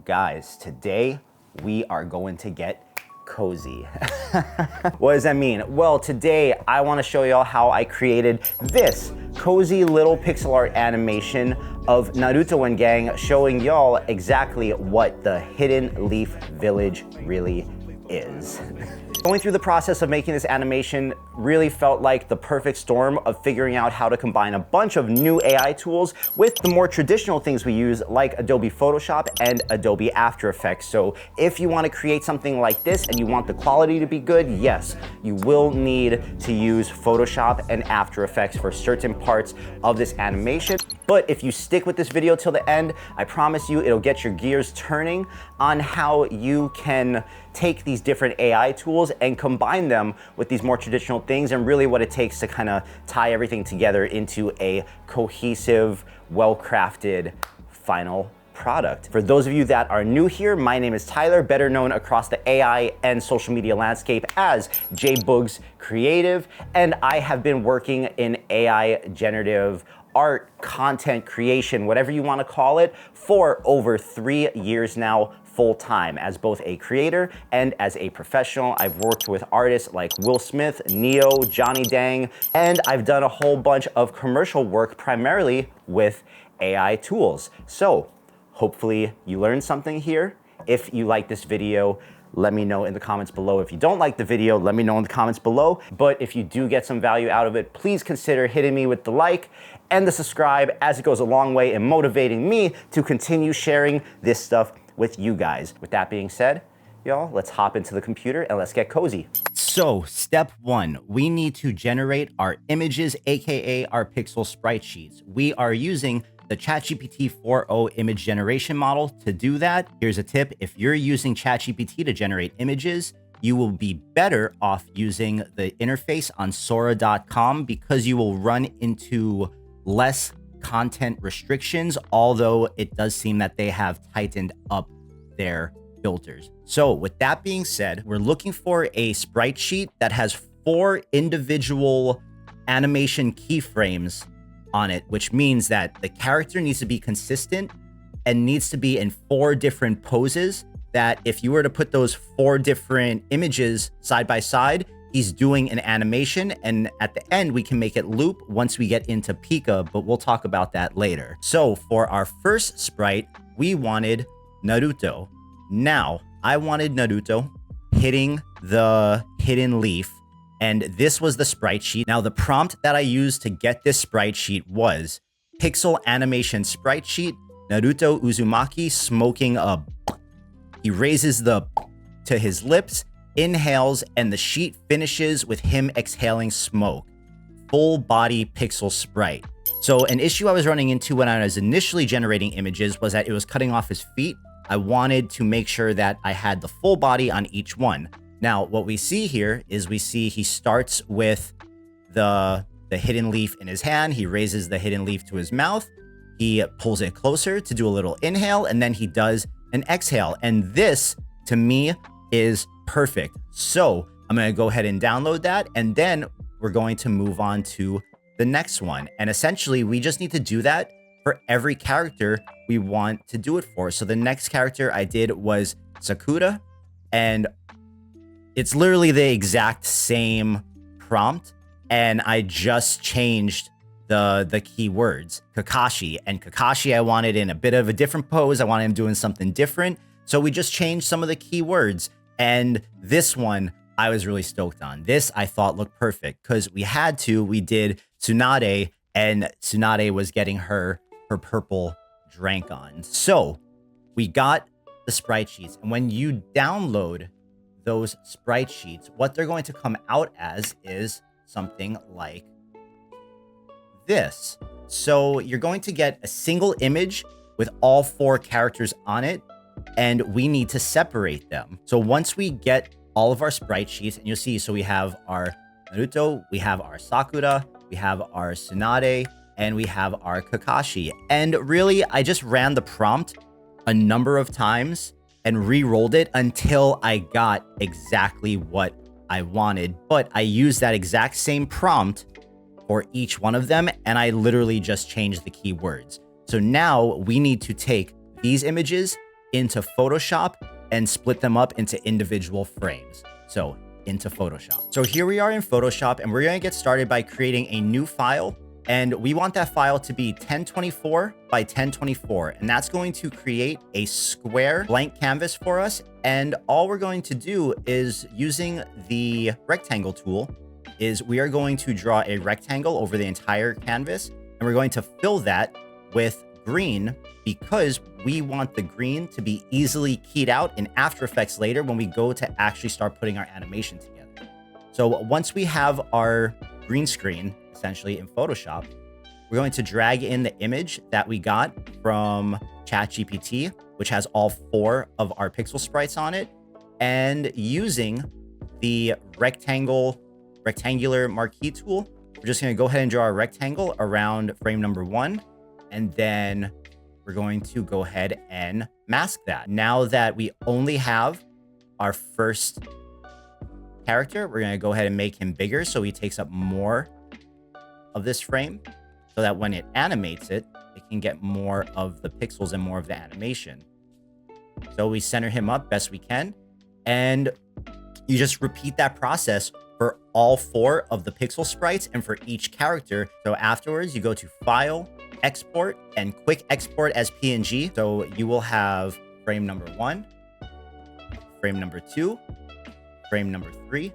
guys, today we are going to get cozy. What does that mean? Well, today I want to show y'all how I created this cozy little pixel art animation of Naruto and gang, showing y'all exactly what the Hidden Leaf Village really is. Going through the process of making this animation really felt like the perfect storm of figuring out how to combine a bunch of new AI tools with the more traditional things we use like Adobe Photoshop and Adobe After Effects. So if you want to create something like this and you want the quality to be good, yes, you will need to use Photoshop and After Effects for certain parts of this animation. But if you stick with this video till the end, I promise you it'll get your gears turning on how you can take these different AI tools and combine them with these more traditional things, and really what it takes to kind of tie everything together into a cohesive, well-crafted final product. For those of you that are new here, my name is Tyler, better known across the AI and social media landscape as JBoogs Creative, and I have been working in AI generative art, content creation, whatever you want to call it, for over 3 years now, full time, as both a creator and as a professional. I've worked with artists like Will Smith, Neo, Johnny Dang, and I've done a whole bunch of commercial work primarily with AI tools. So hopefully you learned something here. If you like this video, let me know in the comments below. If you don't like the video, let me know in the comments below. But if you do get some value out of it, please consider hitting me with the like and the subscribe, as it goes a long way in motivating me to continue sharing this stuff with you guys. With that being said, y'all, let's hop into the computer and let's get cozy. So step one, we need to generate our images, AKA our pixel sprite sheets. We are using the ChatGPT 4o image generation model to do that. Here's a tip. If you're using ChatGPT to generate images, you will be better off using the interface on Sora.com because you will run into less content restrictions, although it does seem that they have tightened up their filters. So with that being said, we're looking for a sprite sheet that has 4 individual animation keyframes on it, which means that the character needs to be consistent and needs to be in 4 different poses, that if you were to put those 4 different images side by side, he's doing an animation, and at the end we can make it loop once we get into Pika, but we'll talk about that later. So for our first sprite, we wanted Naruto. Now, I wanted Naruto hitting the hidden leaf, and this was the sprite sheet. Now, the prompt that I used to get this sprite sheet was pixel animation sprite sheet, Naruto Uzumaki smoking a. He raises the to his lips, inhales, and the sheet finishes with him exhaling smoke. Full body pixel sprite. So an issue I was running into when I was initially generating images was that it was cutting off his feet. I wanted to make sure that I had the full body on each one. Now, what we see here is we see he starts with the hidden leaf in his hand. He raises the hidden leaf to his mouth. He pulls it closer to do a little inhale, and then he does an exhale. And this, to me, is perfect. So I'm going to go ahead and download that, and then we're going to move on to the next one. And essentially, we just need to do that for every character we want to do it for. So the next character I did was Sakura, and it's literally the exact same prompt, and I just changed the keywords. Kakashi, and Kakashi I wanted in a bit of a different pose. I wanted him doing something different. So we just changed some of the keywords. And this one I was really stoked on. This I thought looked perfect because we did Tsunade, and Tsunade was getting her purple drank on. So we got the sprite sheets, and when you download those sprite sheets, what they're going to come out as is something like this. So you're going to get a single image with all 4 characters on it, and we need to separate them. So once we get all of our sprite sheets, and you'll see, so we have our Naruto, we have our Sakura, we have our Tsunade, and we have our Kakashi. And really, I just ran the prompt a number of times and re-rolled it until I got exactly what I wanted. But I used that exact same prompt for each one of them, and I literally just changed the keywords. So now we need to take these images into Photoshop and split them up into individual frames. So into Photoshop. So here we are in Photoshop, and we're gonna get started by creating a new file. And we want that file to be 1024 by 1024. And that's going to create a square blank canvas for us. And all we're going to do is, using the rectangle tool, is we are going to draw a rectangle over the entire canvas. And we're going to fill that with green, because we want the green to be easily keyed out in After Effects later when we go to actually start putting our animation together. So once we have our green screen, essentially in Photoshop, we're going to drag in the image that we got from ChatGPT, which has all 4 of our pixel sprites on it. And using the rectangular marquee tool, we're just going to go ahead and draw a rectangle around frame number 1. And then we're going to go ahead and mask that. Now that we only have our first character, we're going to go ahead and make him bigger so he takes up more of this frame, so that when it animates it, it can get more of the pixels and more of the animation. So we center him up best we can, and you just repeat that process for all 4 of the pixel sprites and for each character. So afterwards, you go to File, Export, and Quick Export as PNG. So you will have frame number 1, frame number 2, frame number 3,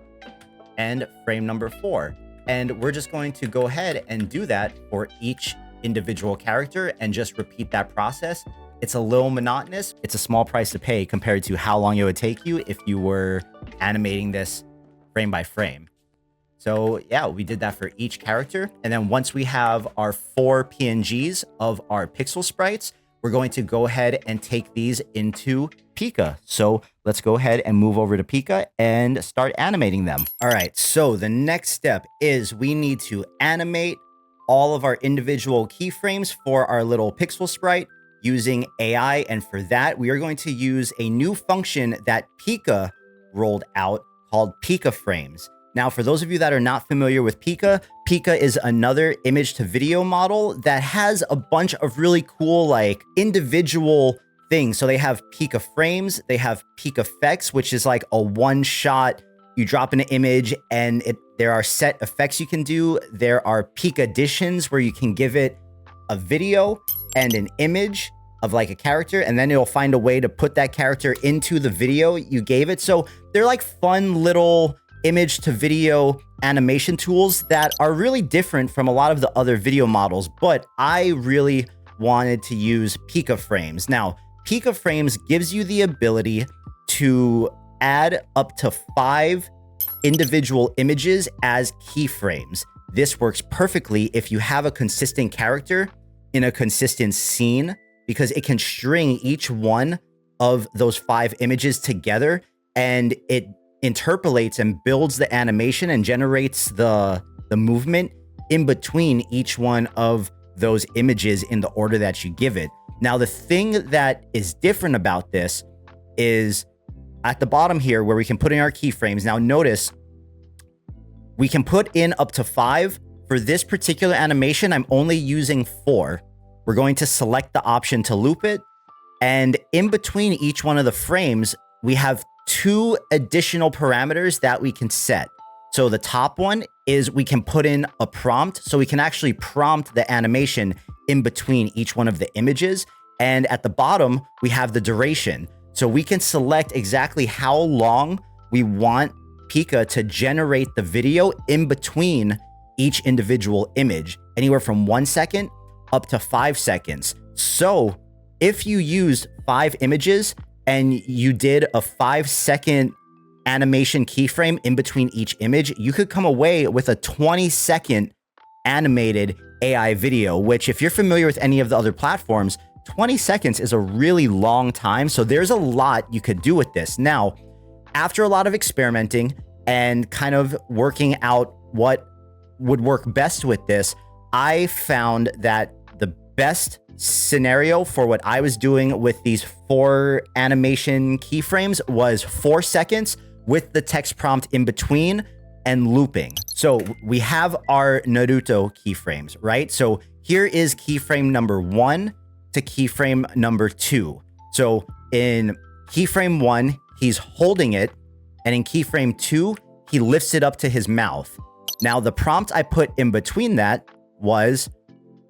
and frame number 4. And we're just going to go ahead and do that for each individual character and just repeat that process. It's a little monotonous. It's a small price to pay compared to how long it would take you if you were animating this frame by frame. So yeah, we did that for each character. And then once we have our 4 PNGs of our pixel sprites, we're going to go ahead and take these into Pika. So let's go ahead and move over to Pika and start animating them. All right, so the next step is we need to animate all of our individual keyframes for our little pixel sprite using AI. And for that, we are going to use a new function that Pika rolled out called Pika Frames. Now, for those of you that are not familiar with Pika, Pika is another image to video model that has a bunch of really cool, like, individual things. So they have Pika Frames, they have Pika Effects, which is like a one-shot, you drop in an image and there are set effects you can do. There are Pika Additions where you can give it a video and an image of like a character, and then it'll find a way to put that character into the video you gave it. So they're like fun little image to video animation tools that are really different from a lot of the other video models, but I really wanted to use Pika Frames. Now, Pika Frames gives you the ability to add up to 5 individual images as keyframes. This works perfectly if you have a consistent character in a consistent scene, because it can string each one of those 5 images together, and it interpolates and builds the animation and generates the movement in between each one of those images in the order that you give it. Now, the thing that is different about this is at the bottom here where we can put in our keyframes. Now notice we can put in up to 5. For this particular animation, I'm only using 4. We're going to select the option to loop it. And in between each one of the frames, we have 2 additional parameters that we can set. So the top one is we can put in a prompt. So we can actually prompt the animation in between each one of the images. And at the bottom, we have the duration. So we can select exactly how long we want Pika to generate the video in between each individual image, anywhere from 1 second up to 5 seconds. So if you used 5 images and you did a 5-second animation keyframe in between each image, you could come away with a 20-second animated AI video, which, if you're familiar with any of the other platforms, 20 seconds is a really long time. So there's a lot you could do with this. Now, after a lot of experimenting and kind of working out what would work best with this, I found that the best scenario for what I was doing with these 4 animation keyframes was 4 seconds with the text prompt in between and looping. So we have our Naruto keyframes, right? So here is keyframe number 1 to keyframe number 2. So in keyframe 1, he's holding it, and in keyframe 2, he lifts it up to his mouth. Now, the prompt I put in between that was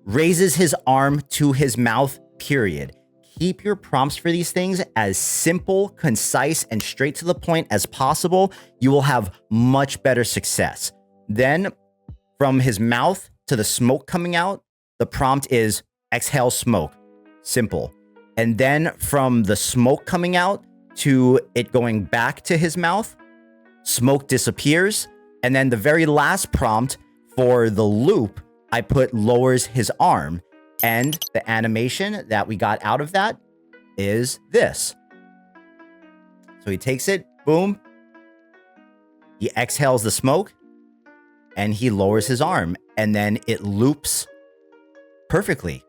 raises his arm to his mouth, period. Keep your prompts for these things as simple, concise, and straight to the point as possible. You will have much better success. Then, from his mouth to the smoke coming out, the prompt is exhale smoke. Simple. And then from the smoke coming out to it going back to his mouth, smoke disappears. And then the very last prompt for the loop, I put lowers his arm. And the animation that we got out of that is this. So he takes it, boom. He exhales the smoke and he lowers his arm, and then it loops perfectly.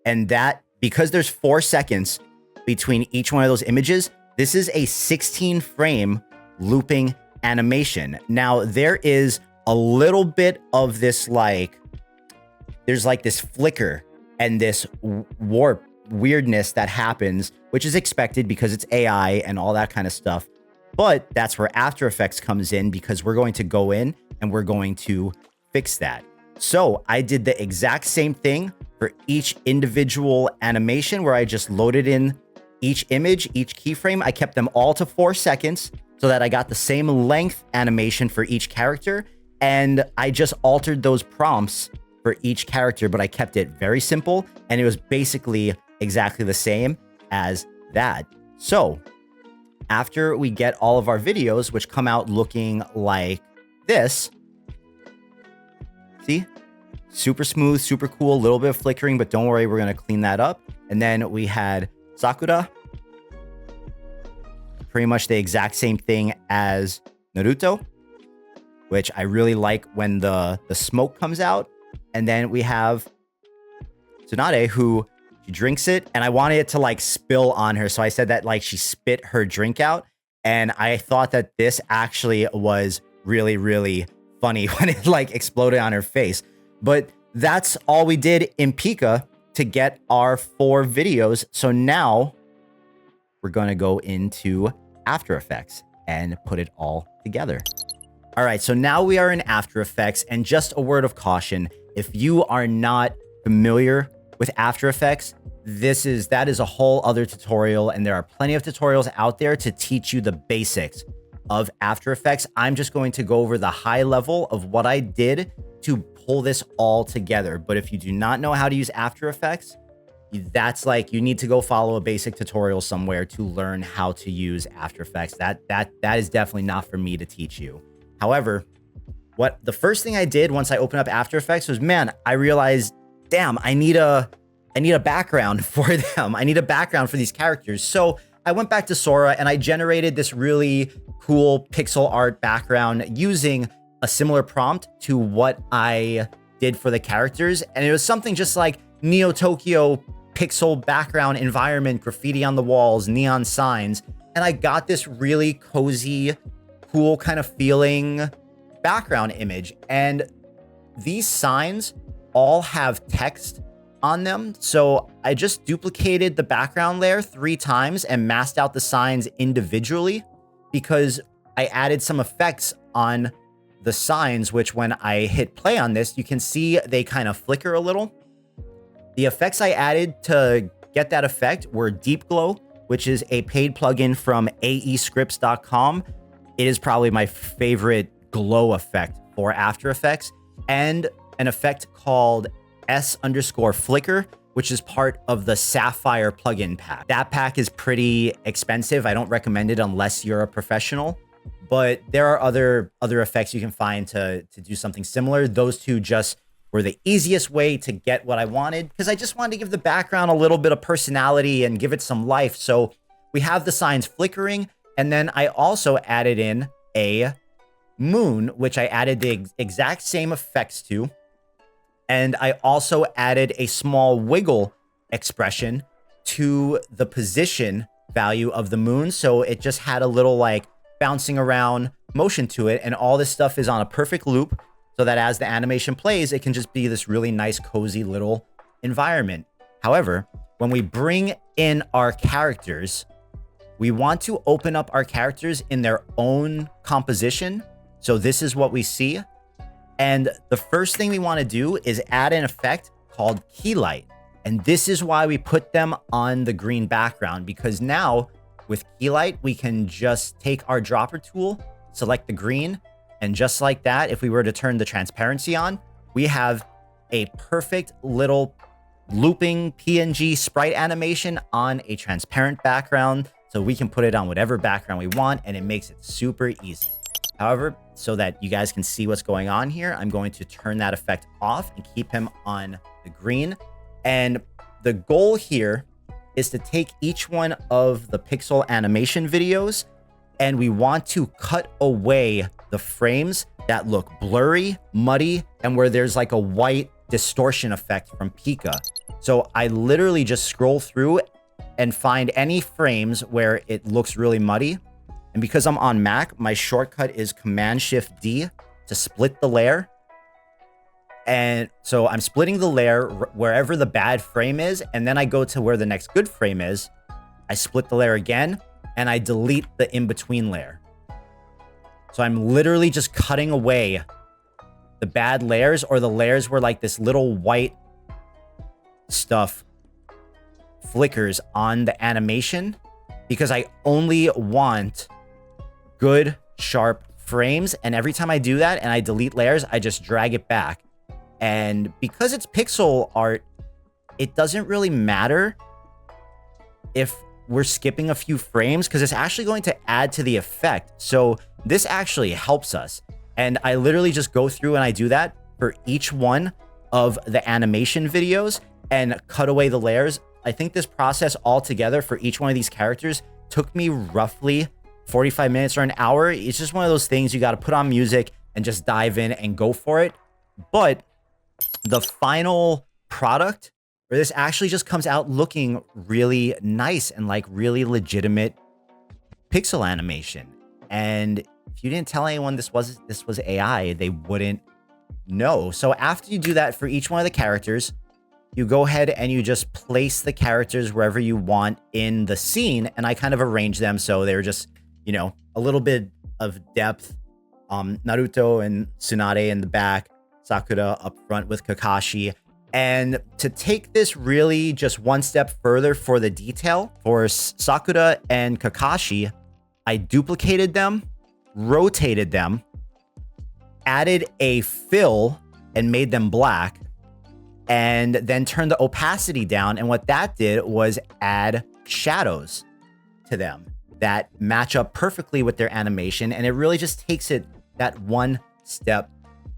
And that, because there's 4 seconds between each one of those images, this is a 16 frame looping animation. Now, there is a little bit of this, like, there's like this flicker and this warp weirdness that happens, which is expected because it's AI and all that kind of stuff. But that's where After Effects comes in, because we're going to go in and we're going to fix that. So I did the exact same thing for each individual animation, where I just loaded in each image, each keyframe. I kept them all to 4 seconds so that I got the same length animation for each character. And I just altered those prompts for each character, but I kept it very simple, and it was basically exactly the same as that. So after we get all of our videos, which come out looking like this, see, super smooth, super cool, a little bit of flickering, but don't worry, we're going to clean that up. And then we had Sakura, pretty much the exact same thing as Naruto, which I really like when the smoke comes out. And then we have Tsunade, who she drinks it, and I wanted it to like spill on her. So I said that like she spit her drink out. And I thought that this actually was really, really funny when it like exploded on her face. But that's all we did in Pika to get our 4 videos. So now we're going to go into After Effects and put it all together. All right, so now we are in After Effects, and just a word of caution. If you are not familiar with After Effects, that is a whole other tutorial, and there are plenty of tutorials out there to teach you the basics of After Effects. I'm just going to go over the high level of what I did to pull this all together. But if you do not know how to use After Effects, that's like, you need to go follow a basic tutorial somewhere to learn how to use After Effects. That is definitely not for me to teach you. However, the first thing I did once I opened up After Effects was, man, I realized, damn, I need a background for them. I need a background for these characters. So I went back to Sora and I generated this really cool pixel art background using a similar prompt to what I did for the characters. And it was something just like Neo Tokyo pixel background environment, graffiti on the walls, neon signs. And I got this really cozy, cool kind of feeling background image. And these signs all have text on them. So I just duplicated the background layer 3 times and masked out the signs individually, because I added some effects on the signs, which when I hit play on this, you can see they kind of flicker a little. The effects I added to get that effect were Deep Glow, which is a paid plugin from aescripts.com. It is probably my favorite glow effect for After Effects, and an effect called S_flicker, which is part of the Sapphire plugin pack. That pack is pretty expensive. I don't recommend it unless you're a professional, but there are other effects you can find to do something similar. Those two just were the easiest way to get what I wanted, because I just wanted to give the background a little bit of personality and give it some life. So we have the signs flickering, and then I also added in a moon, which I added the exact same effects to. And I also added a small wiggle expression to the position value of the moon. So it just had a little like bouncing around motion to it. And all this stuff is on a perfect loop, so that as the animation plays, it can just be this really nice, cozy little environment. However, when we bring in our characters, we want to open up our characters in their own composition. So this is what we see. And the first thing we want to do is add an effect called key light. And this is why we put them on the green background, because now with key light, we can just take our dropper tool, select the green, and just like that, if we were to turn the transparency on, we have a perfect little looping PNG sprite animation on a transparent background. So we can put it on whatever background we want, and it makes it super easy. However, so that you guys can see what's going on here, I'm going to turn that effect off and keep him on the green. And the goal here is to take each one of the pixel animation videos, and we want to cut away the frames that look blurry, muddy, and where there's like a white distortion effect from Pika. So I literally just scroll through and find any frames where it looks really muddy. And because I'm on Mac, my shortcut is Command-Shift-D to split the layer. And so I'm splitting the layer wherever the bad frame is, and then I go to where the next good frame is. I split the layer again, and I delete the in-between layer. So I'm literally just cutting away the bad layers, or the layers where like this little white stuff flickers on the animation, because I only want good, sharp frames. And every time I do that and I delete layers, I just drag it back. And because it's pixel art, it doesn't really matter if we're skipping a few frames, because it's actually going to add to the effect. So this actually helps us. And I literally just go through and I do that for each one of the animation videos and cut away the layers. I think this process altogether for each one of these characters took me roughly 45 minutes or an hour. It's just one of those things you got to put on music and just dive in and go for it. But the final product, where this actually just comes out looking really nice and like really legitimate pixel animation. And if you didn't tell anyone this was AI, they wouldn't know. So after you do that for each one of the characters, you go ahead and you just place the characters wherever you want in the scene. And I kind of arrange them so they're just, you know, a little bit of depth. Naruto and Tsunade in the back, Sakura up front with Kakashi. And to take this really just one step further for the detail, for Sakura and Kakashi, I duplicated them, rotated them, added a fill and made them black, and then turned the opacity down. And what that did was add shadows to them that match up perfectly with their animation. And it really just takes it that one step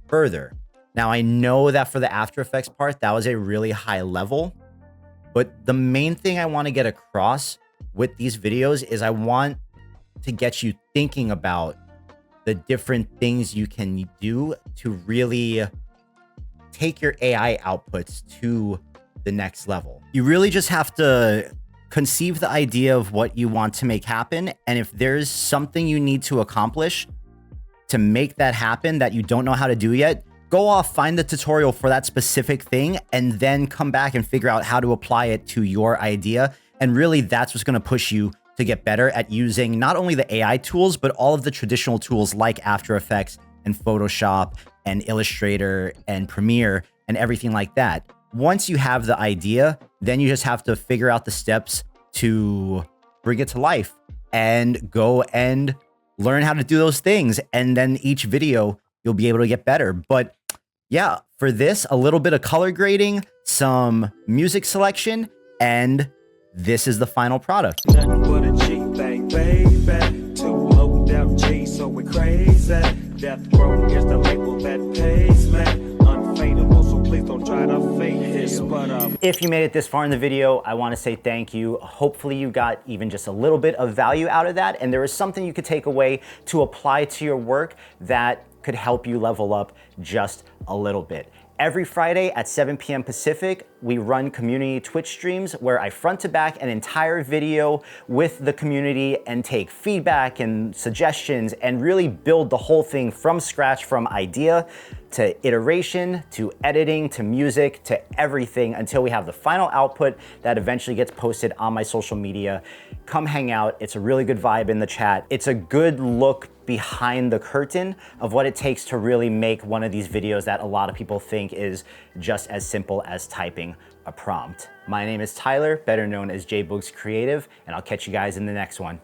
further. Now, I know that for the After Effects part, that was a really high level, but the main thing I want to get across with these videos is I want to get you thinking about the different things you can do to really take your AI outputs to the next level. You really just have to conceive the idea of what you want to make happen. And if there's something you need to accomplish to make that happen that you don't know how to do yet, go off, find the tutorial for that specific thing, and then come back and figure out how to apply it to your idea. And really, that's what's going to push you to get better at using not only the AI tools, but all of the traditional tools like After Effects and Photoshop and Illustrator and Premiere and everything like that. Once you have the idea, then you just have to figure out the steps to bring it to life and go and learn how to do those things. And then each video, you'll be able to get better. But yeah, for this, a little bit of color grading, some music selection, and this is the final product. Nothing but a G thing, baby. Too low down G, so we crazy. Death Row is the label that pays me. Unfadable, so please don't try to fake this. But if you made it this far in the video, I want to say thank you. Hopefully you got even just a little bit of value out of that, and there is something you could take away to apply to your work that could help you level up just a little bit. Every Friday at 7 p.m. Pacific, we run community Twitch streams where I front to back an entire video with the community and take feedback and suggestions and really build the whole thing from scratch, from idea to iteration, to editing, to music, to everything until we have the final output that eventually gets posted on my social media. Come hang out. It's a really good vibe in the chat. It's a good look behind the curtain of what it takes to really make one of these videos that a lot of people think is just as simple as typing a prompt. My name is Tyler, better known as JBoogs Creative, and I'll catch you guys in the next one.